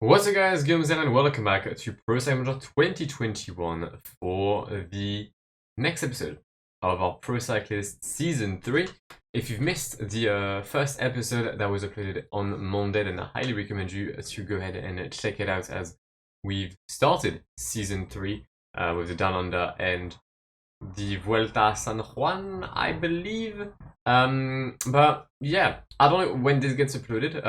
What's up guys, Guillaume Zen and welcome back to Pro Cyclist 2021 for the next episode of our Pro Cyclist Season 3. If you've missed the first episode that was uploaded on Monday, then I highly recommend you to go ahead and check it out, as we've started Season 3 with the Down Under and the Vuelta a San Juan, I believe. But yeah, I don't know when this gets uploaded.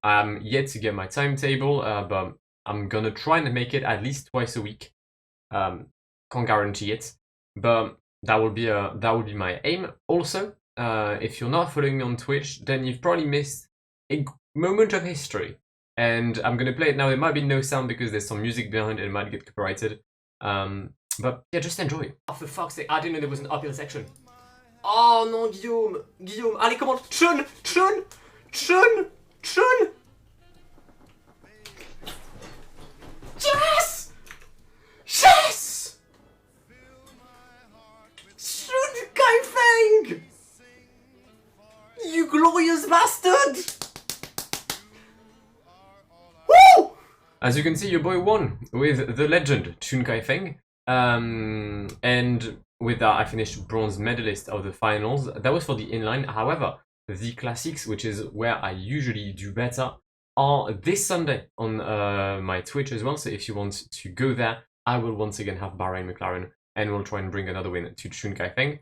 I'm yet to get my timetable, but I'm gonna try and make it at least twice a week. Can't guarantee it, but that will be my aim. Also, if you're not following me on Twitch, then you've probably missed a moment of history, and I'm gonna play it now. There might be no sound because there's some music behind it. It might get copyrighted. But yeah, just enjoy. Oh, for fuck's sake, I didn't know there was an uphill section. Oh non, Guillaume, allez, comment? Chun. Yes! Chun Kaifeng! You glorious bastard! Woo! As you can see, your boy won with the legend Chun Kaifeng. And with that, I finished bronze medalist of the finals. That was for the inline. However, the classics, which is where I usually do better, are this Sunday on my Twitch as well. So if you want to go there, I will once again have Bahrain McLaren, and we'll try and bring another win to Chun Kaifeng.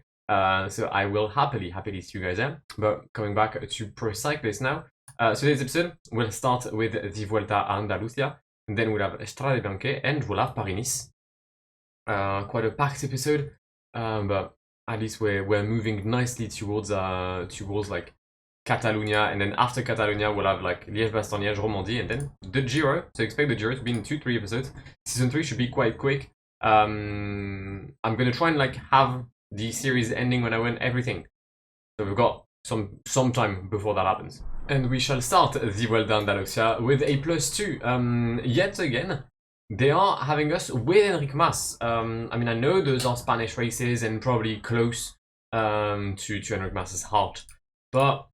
So I will happily see you guys there. But coming back to Pro Cyclist now. So today's episode, we'll start with the Vuelta a Andalucia, and then we'll have Strade Bianche, and we'll have Paris-Nice. Quite a packed episode, but at least we're moving nicely towards like Catalonia, and then after Catalonia we'll have like Liège-Bastogne-Liège, Romandie, and then the Giro. So expect the Giro to be in 2-3 episodes. Season 3 should be quite quick. I'm gonna try and like have the series ending when I win everything. So we've got some time before that happens. And we shall start the Vuelta a Andalucia with a +2. Yet again, they are having us with Enric Mas. I mean, I know those are Spanish races and probably close to Enric Mas's heart, but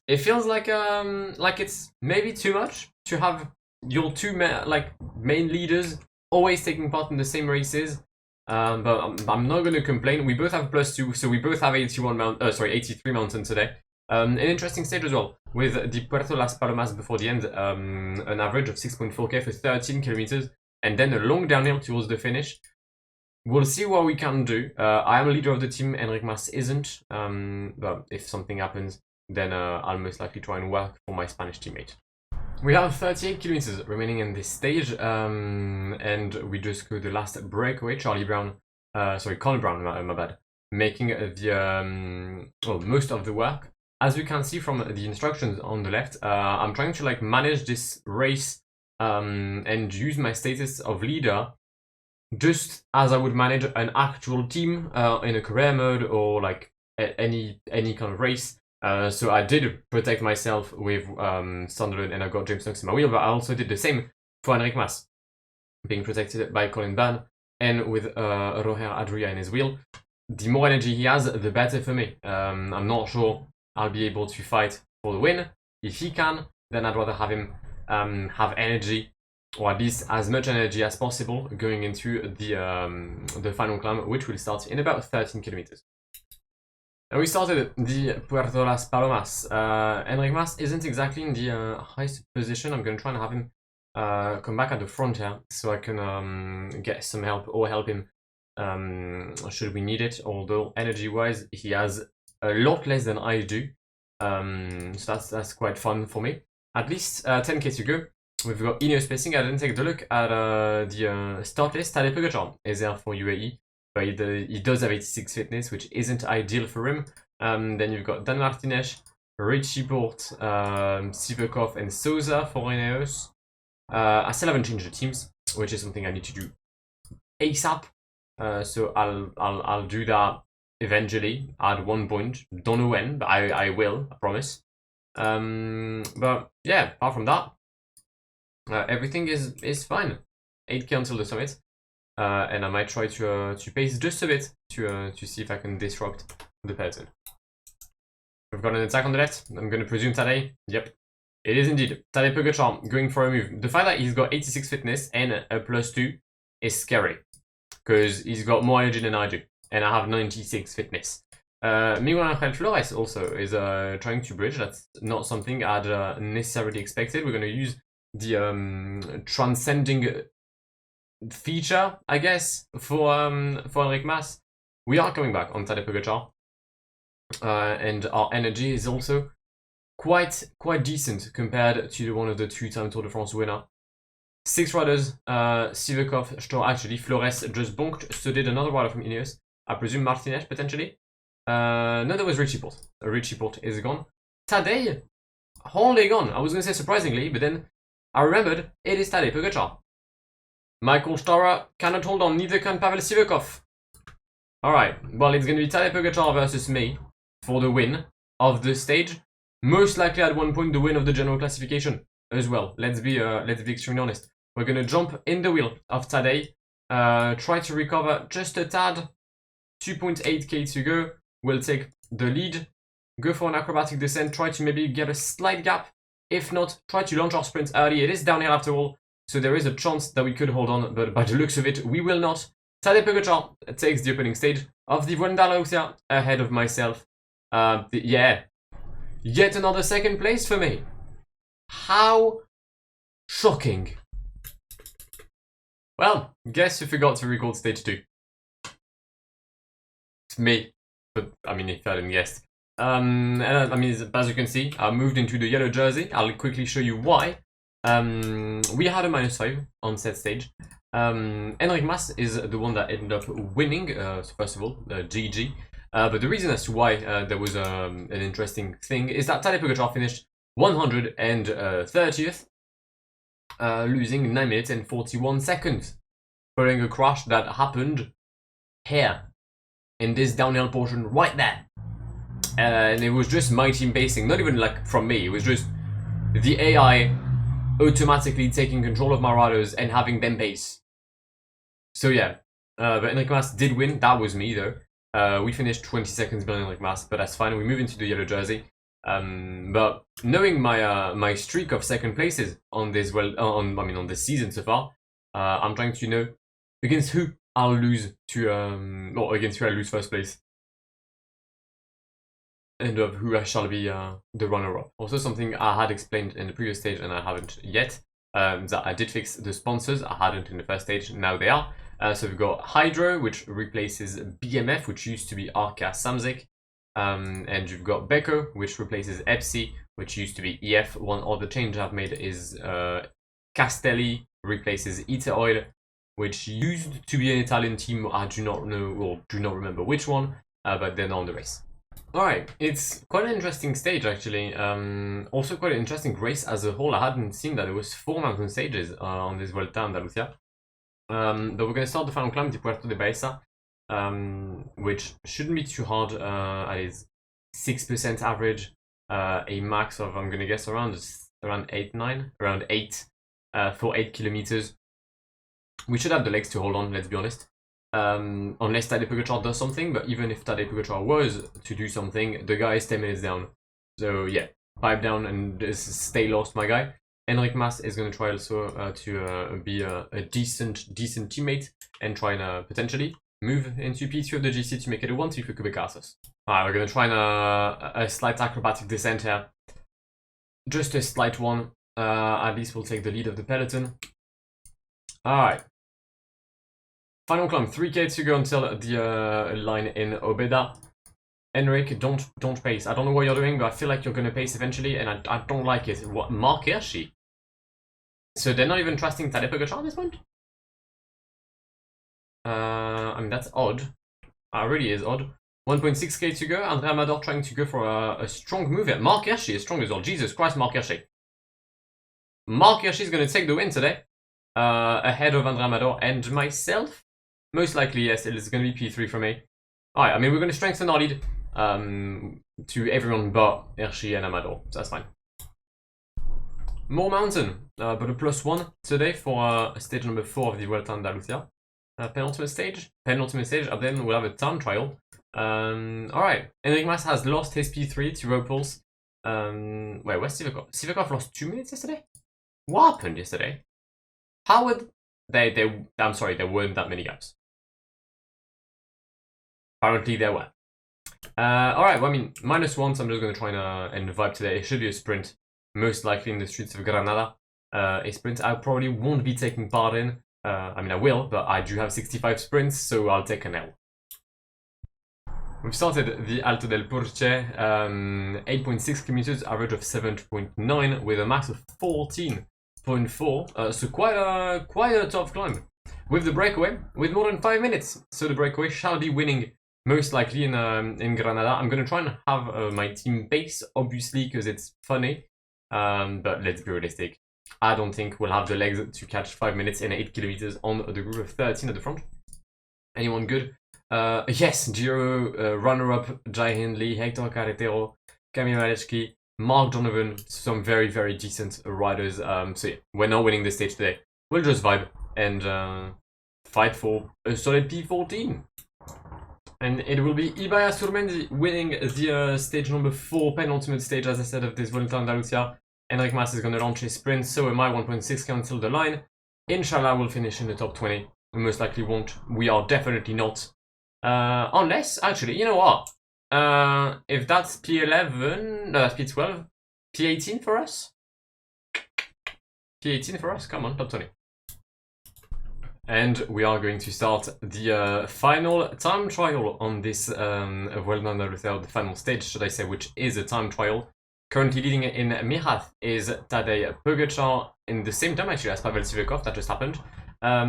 it feels like it's maybe too much to have your two main leaders always taking part in the same races. But I'm not going to complain. We both have +2, so we both have 83 mountain today. An interesting stage as well, with the Puerto Las Palomas before the end, an average of 6.4k for 13 kilometers, and then a long downhill towards the finish. We'll see what we can do. I am a leader of the team, Enric Mas isn't, but if something happens, then I'll most likely try and work for my Spanish teammate. We have 38 kilometers remaining in this stage, and we just go the last breakaway. Conor Brown, my bad, making the most of the work. As you can see from the instructions on the left, I'm trying to like manage this race and use my status of leader just as I would manage an actual team in a career mode or like any kind of race. So I did protect myself with Sunderland, and I got James Knox in my wheel, but I also did the same for Enric Mas, being protected by Colin Ban and with Roger Adria in his wheel. The more energy he has, the better for me. I'm not sure I'll be able to fight for the win. If he can, then I'd rather have him have energy, or at least as much energy as possible, going into the final climb, which will start in about 13 kilometers. And we started the Puerto Las Palomas. Enric Mas isn't exactly in the highest position. I'm going to try and have him come back at the front here, so I can get some help or help him should we need it. Although energy-wise, he has a lot less than I do, so that's quite fun for me. At least 10k to go. We've got Ineos pacing. I didn't take a look at the start list. Tadej Pogačar is there for UAE, but he does have 86 fitness, which isn't ideal for him. Then you've got Dan Martinez, Richie Porte, Sivakov, and Souza for Ineos. I still haven't changed the teams, which is something I need to do ASAP. So I'll do that eventually at one point. Don't know when, but I will, I promise. But yeah, apart from that, everything is fine. 8k until the summit, and I might try to pace just a bit to see if I can disrupt the peloton. We've got an attack on the left. I'm going to presume Tadej. Yep. It is indeed. Tadej Pogacar going for a move. The fact that he's got 86 fitness and a +2 is scary. Because he's got more energy than I do. And I have 96 fitness. Miguel Angel Flores also is trying to bridge. That's not something I'd necessarily expected. We're going to use the transcending feature, I guess, for Enric Mas. We are coming back on Tadej Pogacar. And our energy is also quite decent compared to the one of the two-time Tour de France winner. 6 riders, Sivakov, actually, Flores just bonked, so did another rider from Ineos. I presume Martinez, potentially. No, that was Richie Porte. Richie Porte is gone. Tadej, holding on. I was going to say surprisingly, but then I remembered it is Tadej Pogacar. Michael Stara cannot hold on, neither can Pavel Sivakov. Alright, well, it's going to be Tadej Pogacar versus me for the win of the stage. Most likely at one point the win of the general classification as well. Let's be extremely honest. We're going to jump in the wheel of Tadej. Try to recover just a tad. 2.8k to go. We'll take the lead. Go for an acrobatic descent. Try to maybe get a slight gap. If not, try to launch our sprint early. It is downhill after all. So there is a chance that we could hold on. But by the looks of it, we will not. Tadej Pogacar takes the opening stage of the Vuelta a Andalucía ahead of myself. Yeah. Yet another second place for me. How shocking. Well, guess who forgot to record stage 2? It's me. But, I mean, if I didn't guess. I mean, as you can see, I moved into the yellow jersey. I'll quickly show you why. We had a -5 on set stage. Enric Mas is the one that ended up winning, so first of all, GG. But the reason as to why there was an interesting thing is that Tadej Pogacar finished 130th, losing 9 minutes and 41 seconds, following a crash that happened here, in this downhill portion right there. And it was just my team pacing, not even like from me, it was just the AI automatically taking control of my riders and having them pace. So yeah, but Enric Mas did win, that was me though. We finished 20 seconds behind Enric Mas, but that's fine. We move into the yellow jersey. But knowing my my streak of second places on this on this season so far, I'm trying to know against who I'll lose to or against who I lose first place, and of who I shall be the runner-up. Also something I had explained in the previous stage and I haven't yet. That I did fix the sponsors. I hadn't in the first stage. Now they are. So we've got Hydro, which replaces BMF, which used to be Arca Samsic. And you've got Beko, which replaces Epsi, which used to be EF. One other change I've made is Castelli replaces Iter Oil, which used to be an Italian team. I do not know, or do not remember which one, but they're not on the race. Alright, it's quite an interesting stage actually. Also quite an interesting race as a whole. I hadn't seen that there was 4 mountain stages on this Vuelta a Andalucía. But we're going to start the final climb, the Puerto de Baeza, which shouldn't be too hard. It is 6% average, a max of, I'm going to guess, around 8 for 8 kilometers. We should have the legs to hold on, let's be honest. Unless Tadej Pogacar does something, but even if Tadej Pogacar was to do something, the guy is 10 minutes down. So yeah, pipe down and just stay lost, my guy. Enric Mas is going to try also to be a decent teammate and try and potentially move into P2 of the GC to make it a 1-2 for Kubicasos. Alright, we're going to try a slight acrobatic descent here. Just a slight one. At least we'll take the lead of the peloton. Alright. Final climb, 3k to go until the line in Obeda. Enric, don't pace. I don't know what you're doing, but I feel like you're going to pace eventually, and I don't like it. What, Mark Hirschi? So they're not even trusting Tadej Pogacar at this point? I mean, that's odd. It really is odd. 1.6k to go. Andre Amador trying to go for a strong move here. Mark Hirschi is strong as well. Jesus Christ, Mark Hirschi. Mark Hirschi is going to take the win today. Ahead of Andre Amador and myself. Most likely, yes, it's going to be P3 for me. Alright, I mean, we're going to strengthen our lead to everyone but Hirschi and Amador, so that's fine. More mountain, but a +1 today for stage number 4 of the Vuelta a Andalucía. Penultimate stage, and then we'll have a time trial. Alright, Enric Mas has lost his P3 to Ropulse. Wait, where's Sivakov? Sivakov lost 2 minutes yesterday? What happened yesterday? How would I'm sorry, there weren't that many gaps. Apparently there were. Alright, well, I mean, -1, so I'm just gonna try and vibe today. It should be a sprint, most likely in the streets of Granada. A sprint I probably won't be taking part in. I mean, I will, but I do have 65 sprints, so I'll take an L. We've started the Alto del Porche, 8.6 kilometers, average of 7.9, with a max of 14.4. So quite a tough climb. With the breakaway, with more than 5 minutes. So the breakaway shall be winning, most likely in Granada. I'm gonna try and have my team pace, obviously, because it's funny. But let's be realistic. I don't think we'll have the legs to catch 5 minutes and 8 kilometers on the group of 13 at the front. Anyone good? Yes, Giro runner-up Jai Hindley, Hector Carretero, Camille Malechki, Mark Donovan, some very, very decent riders. So yeah, we're not winning the stage today. We'll just vibe and fight for a solid P14. And it will be Ibaya Surmendi winning the stage number 4, penultimate stage, as I said, of this Vuelta Andalucia. Enric Mas is going to launch his sprint, so am I. 1.6 cancel the line. Inshallah, we'll finish in the top 20. We most likely won't. We are definitely not. Unless, actually, you know what? If that's P11, no, that's P12. P18 for us? P18 for us? Come on, top 20. And we are going to start the final time trial on this Vuelta Andalucia, the final stage, should I say, which is a time trial. Currently leading in Miraz is Tadej Pogačar in the same time actually as Pavel Sivakov. That just happened. I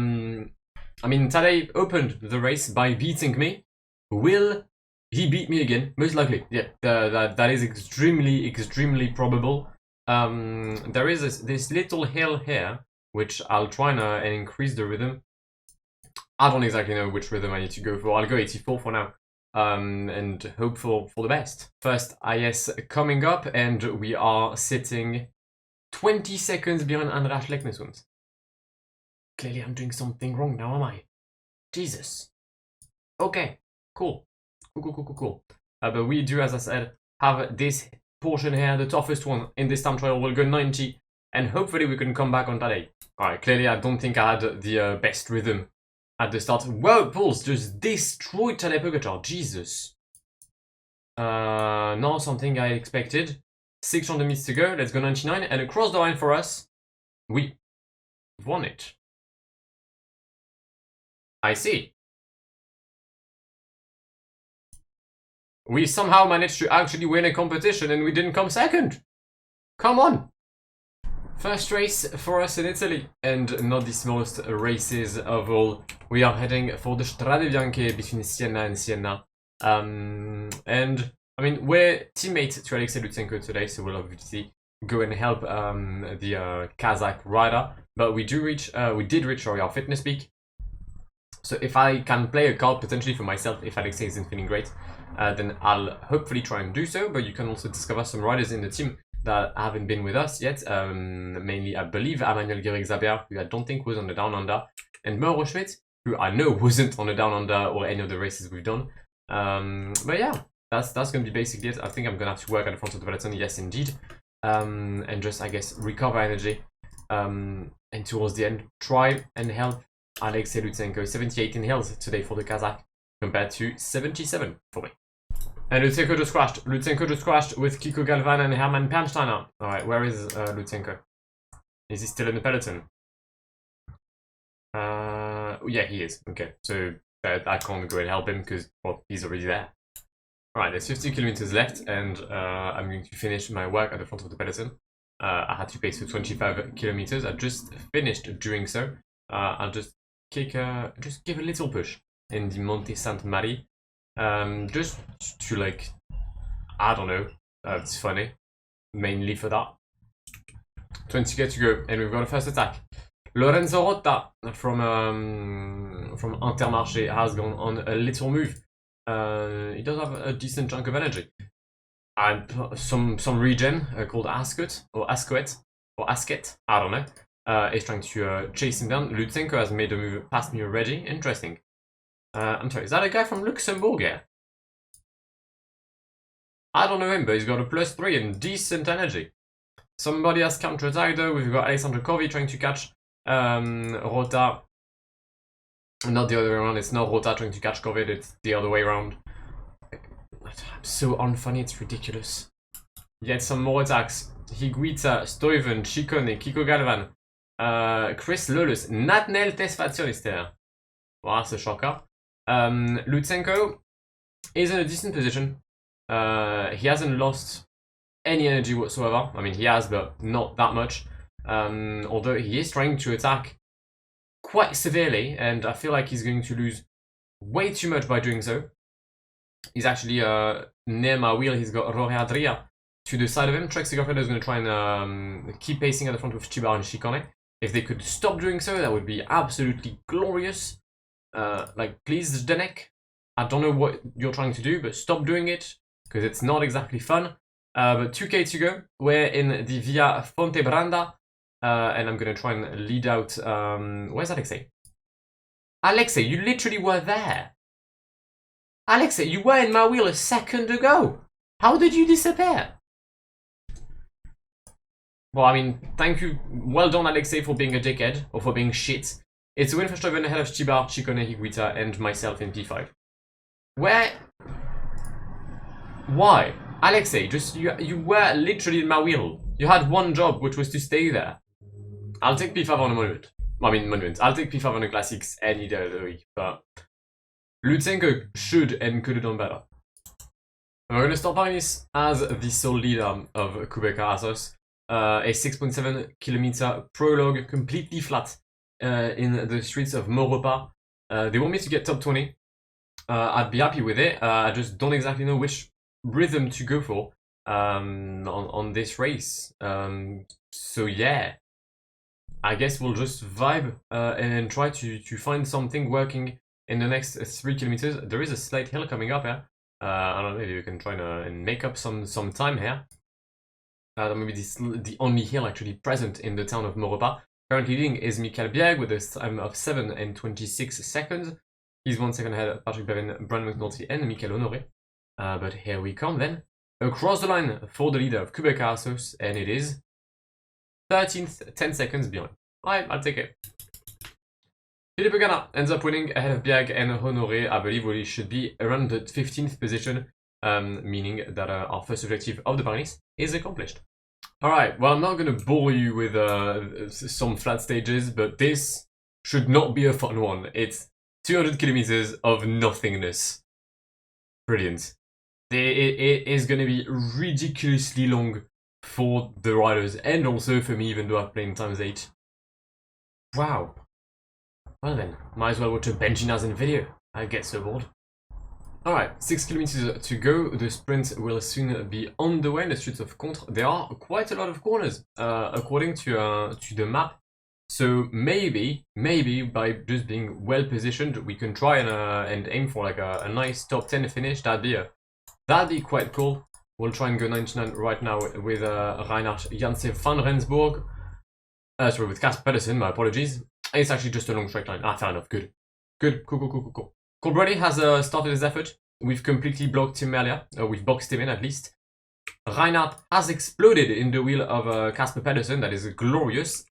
mean, Tadej opened the race by beating me. Will he beat me again? Most likely, yeah. That is extremely probable. There is this little hill here, which I'll try and increase the rhythm. I don't exactly know which rhythm I need to go for. I'll go 84 for now. And hope for the best. First IS coming up, and we are sitting 20 seconds behind András Leknesund. Clearly I'm doing something wrong now, am I? Jesus. Okay, cool. Cool. But we do, as I said, have this portion here, the toughest one in this time trial. We'll go 90, and hopefully we can come back on Tadej. Alright, clearly I don't think I had the best rhythm at the start. Whoa, Pulse just destroyed Tadej Pogačar. Jesus. Not something I expected. 600 meters to go. Let's go 99. And across the line for us, we won it. I see. We somehow managed to actually win a competition and we didn't come second. Come on. First race for us in Italy, and not the smallest races of all. We are heading for the Strade Bianche between Siena and Siena. And, I mean, we're teammates to Alexei Lutsenko today, so we'll obviously go and help the Kazakh rider. But we did reach our fitness peak. So if I can play a card potentially for myself, if Alexei isn't feeling great, then I'll hopefully try and do so. But you can also discover some riders in the team that haven't been with us yet. Mainly, I believe, Emmanuel Guerric-Zabert, who I don't think was on the Down Under, and Mauro Schmidt, who I know wasn't on the Down Under or any of the races we've done. But yeah, that's going to be basically it. I think I'm going to have to work at the front of the peloton, yes indeed. And just, I guess, recover energy. And towards the end, try and help Alexei Lutsenko. 78 in hills today for the Kazakh, compared to 77 for me. And Lutsenko just crashed. Lutsenko just crashed with Kiko Galvan and Hermann Pernsteiner. Alright, where is Lutsenko? Is he still in the peloton? Yeah, he is. Okay, so I can't go and help him because, well, he's already there. Alright, there's 50 kilometers left, and I'm going to finish my work at the front of the peloton. I had to pace for 25 kilometers. I just finished doing so. I'll just give a little push in the Monte Sainte Marie. Just to, like, I don't know, it's funny, mainly for that. 20k to go, and we've got a first attack. Lorenzo Rota from Intermarché has gone on a little move. He does have a decent chunk of energy. And some regen called Ascot, or Ascoet, or Asket, I don't know, is trying to chase him down. Lutsenko has made a move past me already. Interesting. I'm sorry, is that a guy from Luxembourg here? I don't know him, but he's got a +3 and decent energy. Somebody has counter-attacked though. We've got Alexandre Corvi trying to catch Rota. Not the other way around, it's not Rota trying to catch Corvi, it's the other way around. I'm so unfunny, it's ridiculous. Yet some more attacks. Higuita, Stuyven, Ciccone, Kiko Galvan, Chris Lulus, Natnel Tesfazionister. Wow, that's a shocker. Lutsenko is in a decent position. He hasn't lost any energy whatsoever. I mean, he has, but not that much. Although he is trying to attack quite severely, and I feel like he's going to lose way too much by doing so. He's actually near my wheel. He's got Rore Adria to the side of him. Trek Sigurfred is going to try and keep pacing at the front with Chiba and Ciccone. If they could stop doing so, that would be absolutely glorious. Like, please, Zdenek, I don't know what you're trying to do, but stop doing it, because it's not exactly fun. But 2k to go. We're in the Via Fontebranda, and I'm going to try and lead out... where's Alexei? Alexei, you literally were there. Alexei, you were in my wheel a second ago. How did you disappear? Well, I mean, thank you. Well done, Alexei, for being a dickhead, or for being shit. It's a win for Stuyven ahead of Chiba, Ciccone, Higuita, and myself in P5. Where? Why? Alexei, just you were literally in my wheel. You had one job, which was to stay there. I'll take P5 on a monument. I mean, monument. I'll take P5 on the classics any day of the week, but Lutsenko should and could have done better. We're going to start Paris as the sole leader of Kubeka Asos. A 6.7 kilometer prologue, completely flat in the streets of Maurepas. They want me to get top 20. I'd be happy with it. I just don't exactly know which rhythm to go for on this race. So yeah, I guess we'll just vibe and try to find something working in the next 3 kilometers. There is a slight hill coming up here. I don't know if you can try and make up some time here. That may be the only hill actually present in the town of Maurepas. Currently leading is Michael Bjerg with a time of 7 and 26 seconds. He's 1 second ahead of Patrick Bevin, Brandon McNulty, and Michael Honoré. But here we come then. Across the line for the leader of Kubeka Asos, and it is 13th, 10 seconds behind. Alright, I'll take it. Philippe Gana ends up winning ahead of Bjerg and Honoré. I believe we should be around the 15th position, meaning that our first objective of the Paris is accomplished. Alright, well, I'm not going to bore you with some flat stages, but this should not be a fun one. It's 200 kilometers of nothingness. Brilliant. It is going to be ridiculously long for the riders, and also for me, even though I've played ×8. Wow. Well then, might as well watch a Benjinazin video. I get so bored. Alright, 6 kilometers to go. The sprint will soon be on the way in the streets of Contre. There are quite a lot of corners, according to the map. So maybe by just being well positioned, we can try and aim for like a nice top 10 finish. That'd be quite cool. We'll try and go 99 right now with Reinhard Janse van Rensburg. Sorry, with Casper Pedersen, my apologies. It's actually just a long straight line. Ah, fair enough. Good. Cool. Colbrelli has started his effort. We've completely blocked him earlier. We've boxed him in at least. Reinhard has exploded in the wheel of Casper Pedersen. That is glorious.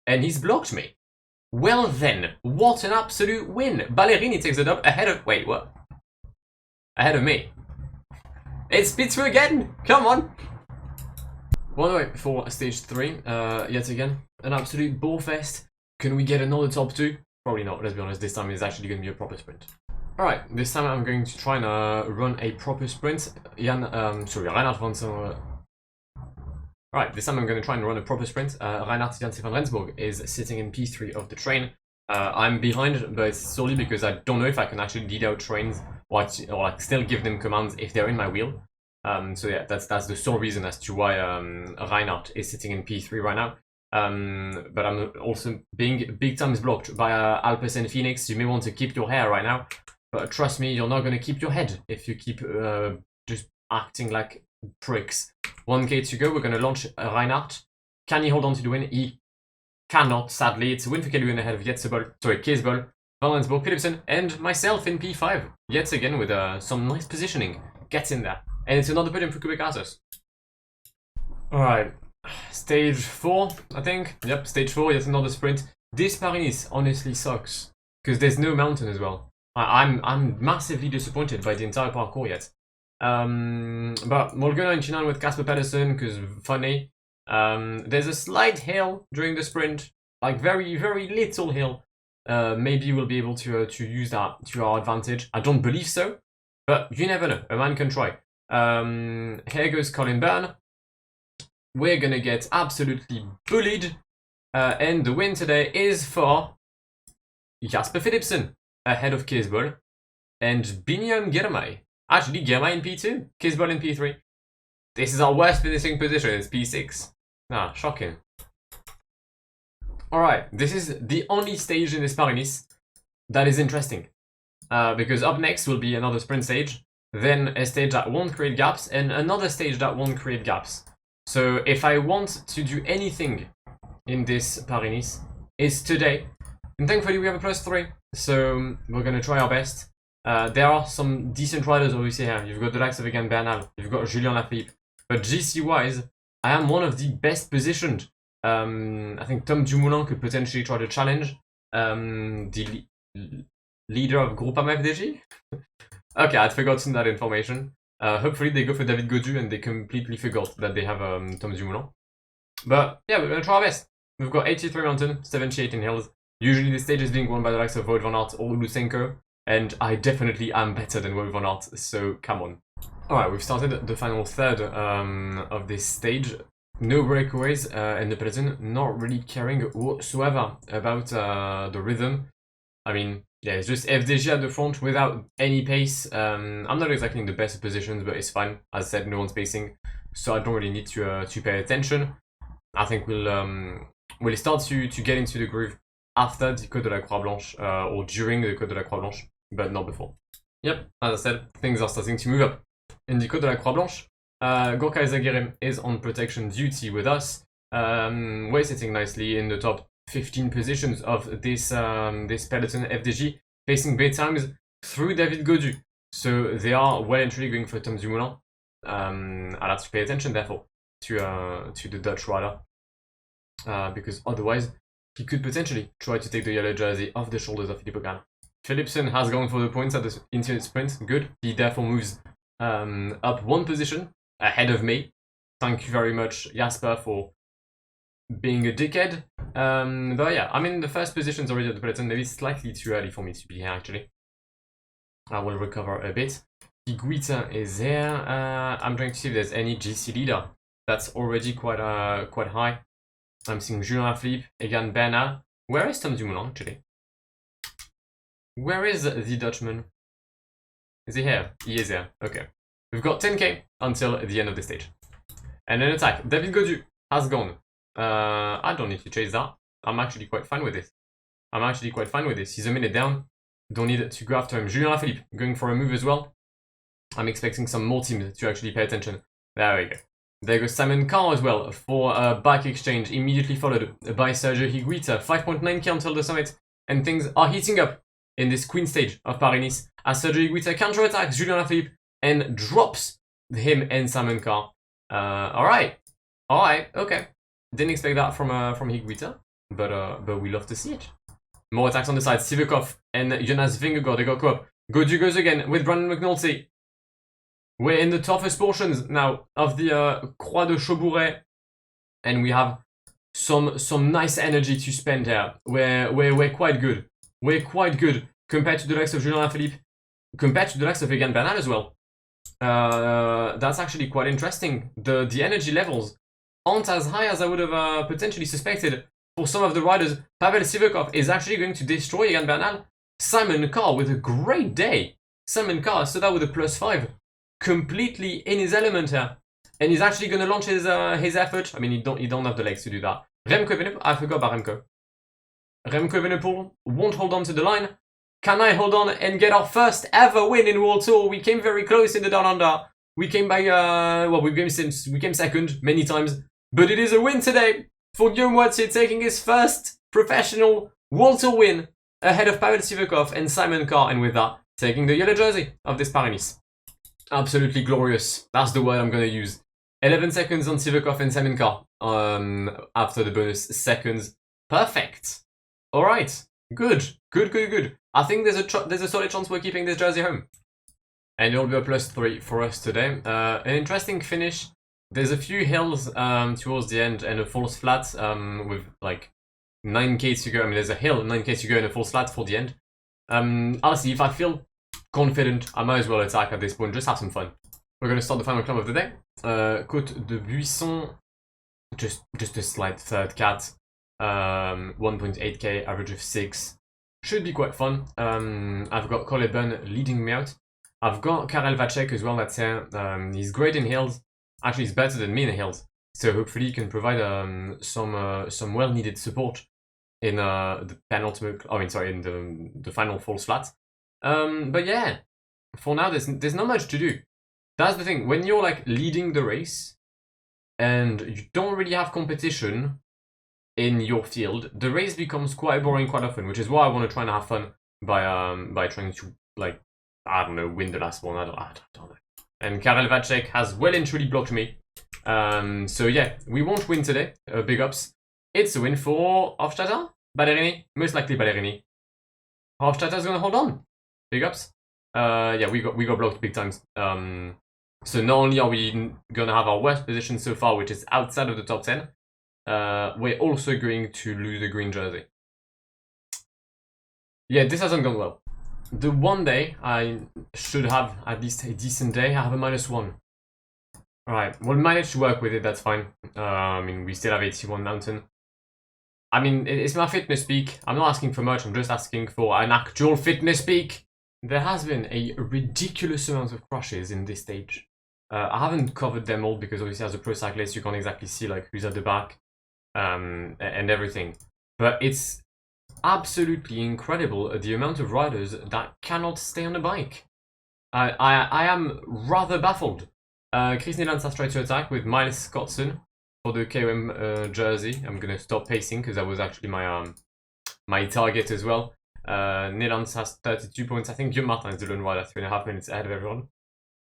And he's blocked me. Well then, what an absolute win. Ballerini takes it up ahead of... Wait, what? Ahead of me. It's P2 again! Come on! One way for stage 3. Yet again, an absolute ball fest. Can we get another top 2? Probably not, let's be honest. This time it's actually going to be a proper sprint. Alright, this time I'm going to try and run a proper sprint. Reinhard van... Alright, this time I'm going to try and run a proper sprint. Reinhard Janse van Rensburg is sitting in P3 of the train. I'm behind, but it's solely because I don't know if I can actually lead out trains or like still give them commands if they're in my wheel. So yeah, that's the sole reason as to why Reinhard is sitting in P3 right now. But I'm also being big times blocked by Alpes and Phoenix. You may want to keep your hair right now, but trust me, you're not going to keep your head if you keep just acting like pricks. 1k to go, we're going to launch Reinhard. Can he hold on to the win? He cannot, sadly. It's a win for Kelvin ahead of Keesbol, Van Rensburg, Philipsen, and myself in P5. Yet again with some nice positioning. Get in there. and it's another podium for Kubek Asos. Alright, stage 4, I think. Yep, stage 4, yet another sprint. This Paris honestly sucks, because there's no mountain as well. I'm massively disappointed by the entire parkour yet. But we're gonna 99 with Casper Pedersen, because funny. There's a slight hill during the sprint, like very, very little hill. Maybe we'll be able to use that to our advantage. I don't believe so, but you never know. A man can try. Here goes Colin Byrne. We're gonna get absolutely bullied, and the win today is for Jasper Philipsen, ahead of Keesbol, and Binyam Girmay. Actually, Girmay in P2, Keesbol in P3. This is our worst finishing position, it's P6. Ah, shocking. Alright, this is the only stage in this Paris that is interesting. Because up next will be another sprint stage, then a stage that won't create gaps, and another stage that won't create gaps. So if I want to do anything in this Paris, it's today. And thankfully we have a +3, so we're gonna try our best. There are some decent riders obviously here. You've got the likes of again Bernal, you've got Julien Lafilippe. But GC wise, I am one of the best positioned. I think Tom Dumoulin could potentially try to challenge the leader of Groupama FDJ. Okay, I'd forgotten that information. Hopefully they go for David Gaudu and they completely forgot that they have Tom Dumoulin. But yeah, we're gonna try our best. We've got 83 mountain, 78 in hills. Usually the stage is being won by the likes of Wout van Aert or Lutsenko, and I definitely am better than Wout van Aert, so come on. Alright, we've started the final third of this stage. No breakaways, and the peloton not really caring whatsoever about the rhythm. I mean, yeah, it's just FDJ at the front without any pace. I'm not exactly in the best positions, but it's fine. As I said, no one's pacing, so I don't really need to pay attention. I think we'll start to get into the groove after the Côte de la Croix-Blanche, or during the Côte de la Croix-Blanche, but not before. Yep, as I said, things are starting to move up. In the Côte de la Croix-Blanche, Gorka Izagirre is on protection duty with us. We're sitting nicely in the top 15 positions of this this peloton FDJ, facing Betangs through David Gaudu. So they are well and truly going for Tom Dumoulin. I'll have to pay attention therefore to the Dutch rider, because otherwise he could potentially try to take the yellow jersey off the shoulders of Philippe Auchan. Philipsen has gone for the points at the infinite sprint. Good. He therefore moves up one position ahead of me. Thank you very much, Jasper, for being a dickhead. But yeah, I'm in the first positions already at the peloton. Maybe slightly too early for me to be here, actually. I will recover a bit. Higuita is here. I'm trying to see if there's any GC leader that's already quite high. I'm seeing Julien Lafilippe, Egan Bernal. Where is Tom Dumoulin, actually? Where is the Dutchman? Is he here? He is here. Okay. We've got 10k until the end of the stage. And an attack. David Gaudu has gone. I don't need to chase that. I'm actually quite fine with this. He's a minute down. Don't need to go after him. Julien Lafilippe going for a move as well. I'm expecting some more teams to actually pay attention. There we go. There goes Simon Carr as well for a bike exchange, immediately followed by Sergio Higuita. 5.9k until the summit, and things are heating up in this queen stage of Paris-Nice as Sergio Higuita counterattacks Julien Lafilippe and drops him and Simon Carr. Alright, okay. Didn't expect that from Higuita, but we love to see it. More attacks on the side. Sivakov and Jonas Vingegaard, they got co-op. Gaudu goes again with Brandon McNulty. We're in the toughest portions now of the Croix de Chaubourret, and we have some nice energy to spend here. We're quite good. We're quite good compared to the likes of Julien Lafilippe, compared to the likes of Egan Bernal as well. That's actually quite interesting. The energy levels aren't as high as I would have potentially suspected for some of the riders. Pavel Sivakov is actually going to destroy Egan Bernal. Simon Carr with a great day. Simon Carr stood out with a +5. Completely in his element here, and he's actually going to launch his effort. I mean, he don't have the legs to do that. Remco Evenepoel, I forgot about Remco. Remco Evenepoel won't hold on to the line. Can I hold on and get our first ever win in World Tour? We came very close in the Down Under. We came by we came second many times, but it is a win today for Guillaume Wattier, taking his first professional World Tour win ahead of Pavel Sivakov and Simon Carr, and with that taking the yellow jersey of this Paris-Nice. Absolutely glorious. That's the word I'm gonna use. 11 seconds on Sivakov and Semenka after the bonus seconds. Perfect. All right. Good. I think there's a solid chance we're keeping this jersey home. And it'll be a +3 for us today. An interesting finish. There's a few hills towards the end and a false flat with like 9k to go. I mean, there's a hill, 9k to go and a false flat for the end. I'll see if I feel confident. I might as well attack at this point, just have some fun. We're going to start the final club of the day. Côte de Buisson, just a slight third cat. 1.8k, average of 6. Should be quite fun. I've got Colebun leading me out. I've got Karel Vacek as well, that's here. He's great in hills. Actually, he's better than me in hills. So hopefully he can provide some well-needed support in the penultimate, in the final false flat. But yeah, for now there's not much to do. That's the thing, when you're like leading the race and you don't really have competition in your field, the race becomes quite boring quite often, which is why I want to try and have fun by trying to, like, I don't know, win the last one. I don't know. And Karel Vacek has well and truly blocked me. So yeah, we won't win today. Big ups. It's a win for Hofstadter? Ballerini? Most likely Ballerini. Hofstadter's gonna hold on. Big ups. Yeah, we got blocked big times. So not only are we gonna have our worst position so far, which is outside of the top 10, we're also going to lose the green jersey. Yeah, this hasn't gone well. The one day I should have at least a decent day, I have a -1. Alright, we'll manage to work with it, that's fine. I mean, we still have 81 mountain. I mean, it's my fitness peak. I'm not asking for much, I'm just asking for an actual fitness peak. There has been a ridiculous amount of crashes in this stage. I haven't covered them all because obviously as a pro cyclist you can't exactly see like who's at the back and everything. But it's absolutely incredible the amount of riders that cannot stay on a bike. I am rather baffled. Chris Nederlands has tried to attack with Miles Scottson for the KOM jersey. I'm gonna stop pacing because that was actually my my target as well. Nederlands has 32 points. I think Guillaume Martin is the lone rider, 3.5 minutes ahead of everyone.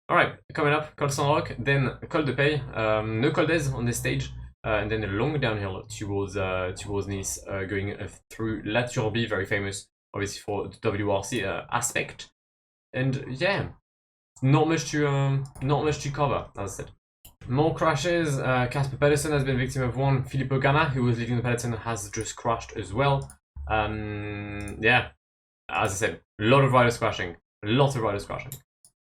Alright, coming up, Col Saint-Roch, then Col de Pey, no Col d'Ez on this stage, and then a long downhill towards Nice, going through La Turbie, very famous, obviously for the WRC aspect. And yeah, not much to cover, as I said. More crashes. Casper Pedersen has been victim of one. Filippo Ganna, who was leading the peloton, has just crashed as well. Yeah, as I said, a lot of riders crashing.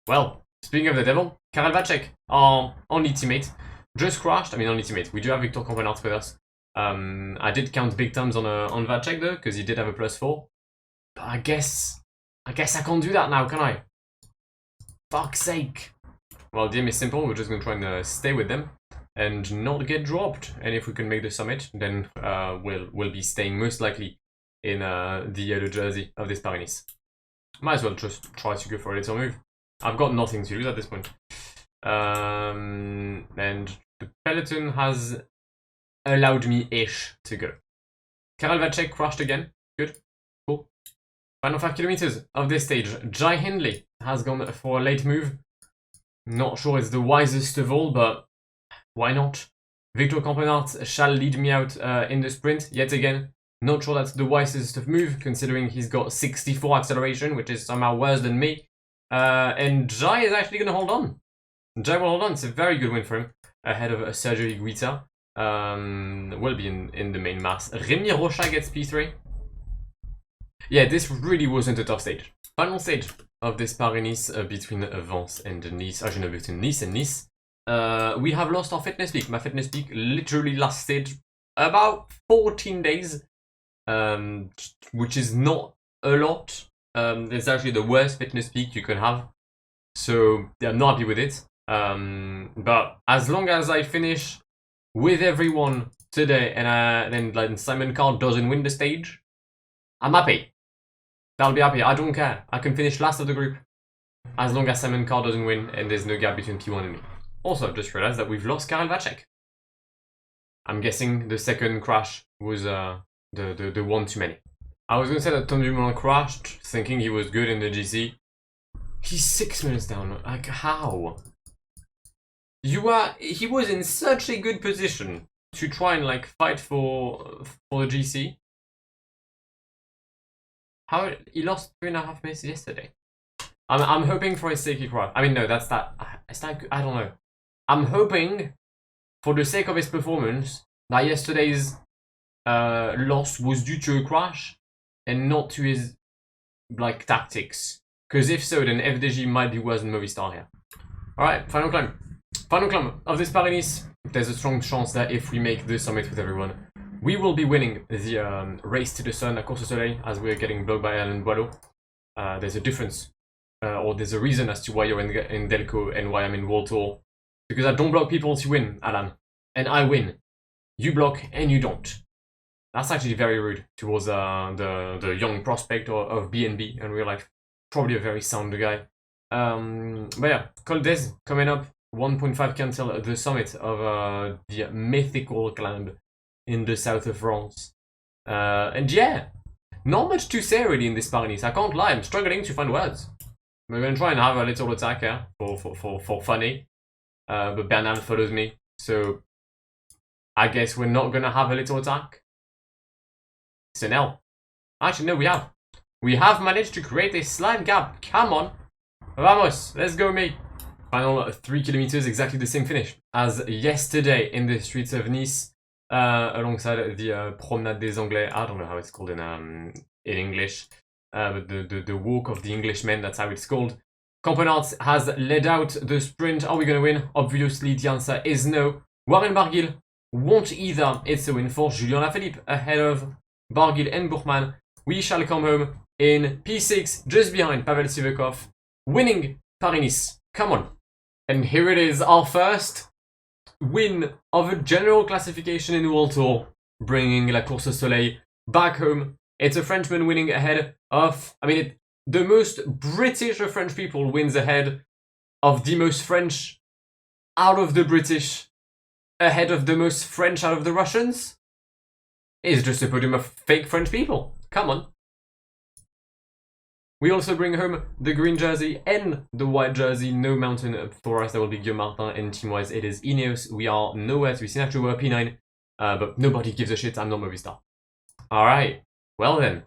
Well, speaking of the devil, Karel Vacek, our only teammate, just crashed. I mean, only teammate. We do have Victor Campenart with us. I did count big times on Vacek though, because he did have a +4. But I guess I can't do that now, can I? Fuck's sake. Well, the aim is simple. We're just gonna try and stay with them and not get dropped. And if we can make the summit, then we'll be staying most likely in the yellow jersey of this Paris-Nice. Might as well just try to go for a little move. I've got nothing to lose at this point. And the peloton has allowed me-ish to go. Karel Vacek crashed again. Good. Cool. Final 5 kilometers of this stage. Jai Hindley has gone for a late move. Not sure it's the wisest of all, but why not? Victor Campenart shall lead me out in the sprint yet again. Not sure that's the wisest of move, considering he's got 64 acceleration, which is somehow worse than me. And Jai is actually going to hold on. Jai will hold on. It's a very good win for him, ahead of Sergio Higuita. Will be in the main mass. Remy Rocha gets P3. Yeah, this really wasn't a tough stage. Final stage of this Paris-Nice between Vence and Nice. Actually, no, between Nice and Nice. We have lost our fitness peak. My fitness peak literally lasted about 14 days, which is not a lot. It's actually the worst fitness peak you can have. So yeah, I'm not happy with it. But as long as I finish with everyone today and then Simon Carr doesn't win the stage, I'm happy. I'll be happy. I don't care. I can finish last of the group as long as Simon Carr doesn't win and there's no gap between P1 and me. Also, I've just realized that we've lost Karel Vacek. I'm guessing the second crash was the one too many. I was gonna say that Tom Dumoulin crashed, thinking he was good in the GC. He's 6 minutes down. Like, how? He was in such a good position to try and like fight for the GC. How he lost 3.5 minutes yesterday. I'm hoping for a safety crash. I mean, no, that's that. It's not. I don't know. I'm hoping, for the sake of his performance, that yesterday's loss was due to a crash and not to his like tactics. Because if so, then FDG might be worse than Movistar here. All right, final climb. Final climb of this Paris-Nice. There's a strong chance that if we make the summit with everyone, we will be winning the race to the sun at Course du Soleil, as we're getting blocked by Alain Boileau. There's a difference, or there's a reason as to why you're in Delco and why I'm in World Tour. Because I don't block people to win, Alan. And I win. You block and you don't. That's actually very rude towards the young prospect of BNB in real life. Probably a very sound guy. But yeah, Col d'Ez coming up. 1.5 cancel the summit of the mythical climb in the south of France. And yeah, not much to say really in this Paris-Nice. I can't lie, I'm struggling to find words. We're gonna try and have a little attack here for funny. But Bernal follows me, so I guess we're not gonna have a little attack. It's an L. Actually, no, we have. We have managed to create a slight gap. Come on. Vamos, let's go, me. Final 3 kilometers, exactly the same finish as yesterday in the streets of Nice, alongside the Promenade des Anglais. I don't know how it's called in English, but the walk of the Englishmen, that's how it's called. Campenarts has led out the sprint. Are we going to win? Obviously, the answer is no. Warren Barguil won't either. It's a win for Julien Lafilippe ahead of Barguil and Buchmann. We shall come home in P6, just behind Pavel Sivakov, winning Paris-Nice. Come on. And here it is, our first win of a general classification in World Tour, bringing La Course au Soleil back home. It's a Frenchman winning ahead of, the most British of French people wins ahead of the most French out of the British, ahead of the most French out of the Russians. It's just a podium of fake French people. Come on. We also bring home the green jersey and the white jersey. No mountain for us. That will be Guillaume Martin, and team-wise it is Ineos. We are nowhere to be seen. Actually, we're P9, but nobody gives a shit. I'm not Movistar. All right. Well then,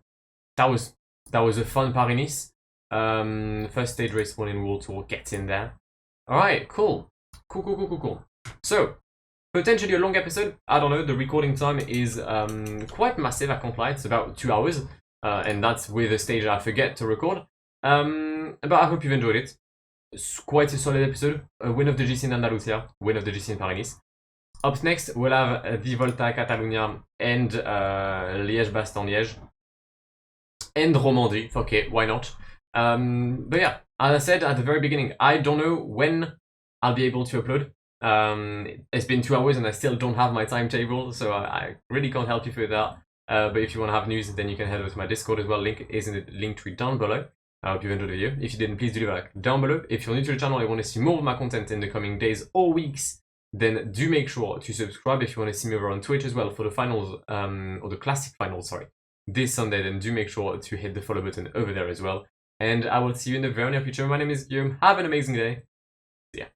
that was a fun Paris-Nice. First stage race one in World Tour. Get in there. All right. Cool. So potentially a long episode. I don't know. The recording time is quite massive. I can't lie. It's about 2 hours. And that's with a stage I forget to record. But I hope you've enjoyed it. It's quite a solid episode. A win of the GC in Andalusia, win of the GC in Paris-Nice. Up next, we'll have the Volta a Catalunya and Liège-Bastogne-Liège. And Romandie. Okay, why not? But yeah, as I said at the very beginning, I don't know when I'll be able to upload. It's been 2 hours and I still don't have my timetable, so I really can't help you with that. But if you want to have news, then you can head over to my Discord as well. Link is in the link tree down below. I hope you enjoyed the video. If you didn't, please do leave a like down below. If you're new to the channel and you want to see more of my content in the coming days or weeks, then do make sure to subscribe. If you want to see me over on Twitch as well for the finals, or the classic finals, sorry, this Sunday, then do make sure to hit the follow button over there as well. And I will see you in the very near future. My name is Guillaume. Have an amazing day. See ya.